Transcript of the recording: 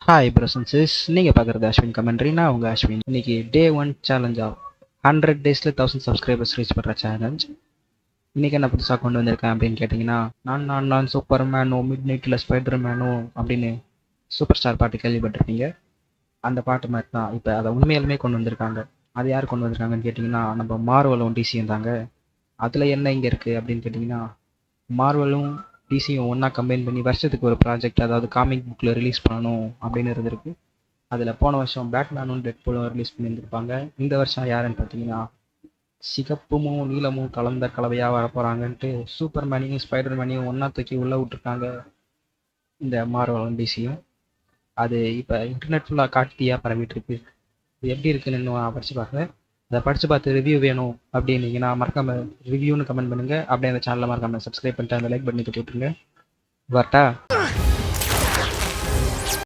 Hi பிரசன்சஸ், நீங்கள் பார்க்குறது Ashwin commentary. நான் உங்கள் அஸ்வின். இன்னைக்கு டே 1 சேலஞ்சாக 100 டேஸில் 1000 சப்ஸ்கிரைபர்ஸ் ரீச் பண்ணுற சேலஞ்ச். இன்றைக்கி என்ன புதுசாக கொண்டு வந்திருக்கேன் அப்படின்னு கேட்டிங்கன்னா, நான் சூப்பர் மேனோ மிட் நைட்டில் ஸ்பைடர் மேனோ அப்படின்னு சூப்பர் ஸ்டார் பாட்டு கேள்விப்பட்டிருப்பீங்க. அந்த பாட்டு மாதிரி தான் இப்போ அதை உண்மையாலுமே கொண்டு வந்திருக்காங்க. அது யார் கொண்டு வந்திருக்காங்கன்னு கேட்டிங்கன்னா, நம்ம மார்வலும் டிசியும் தாங்க. அதில் என்ன இங்கே இருக்குது அப்படின்னு கேட்டிங்கன்னா, மார்வலும் டிசியும் ஒன்றா கம்பைன் பண்ணி வருஷத்துக்கு ஒரு ப்ராஜெக்ட், அதாவது காமிக் புக்கில் ரிலீஸ் பண்ணணும் அப்படின்னு இருந்திருக்கு. அதில் போன வருஷம் பேட்மேனும் டெட்பூலும் ரிலீஸ் பண்ணியிருந்திருப்பாங்க. இந்த வருஷம் யாருன்னு பார்த்தீங்கன்னா, சிகப்பும் நீலமும் கலந்த கலவையாக வரப்போகிறாங்கன்ட்டு சூப்பர் மேனையும் ஸ்பைடர் மேனையும் ஒன்றா தூக்கி உள்ளே விட்டுருக்காங்க இந்த மார்வலும் டிசியும். அது இப்போ இன்டர்நெட் ஃபுல்லாக காட்டியாக பரவிட்டு இருக்கு. இது எப்படி இருக்குன்னு இன்னும் நான் படித்து பார்க்குறேன். அதை படித்து பார்த்து ரிவ்யூ வேணும் அப்படின்னீங்கன்னா மறக்காமல் ரிவ்யூன்னு கமெண்ட் பண்ணுங்கள். அப்படியே அந்த சேனலை மறக்காமல் சப்ஸ்கிரைப் பண்ணிட்டு அந்த லைக் பண்ணி போட்டுருங்க. வரட்டா.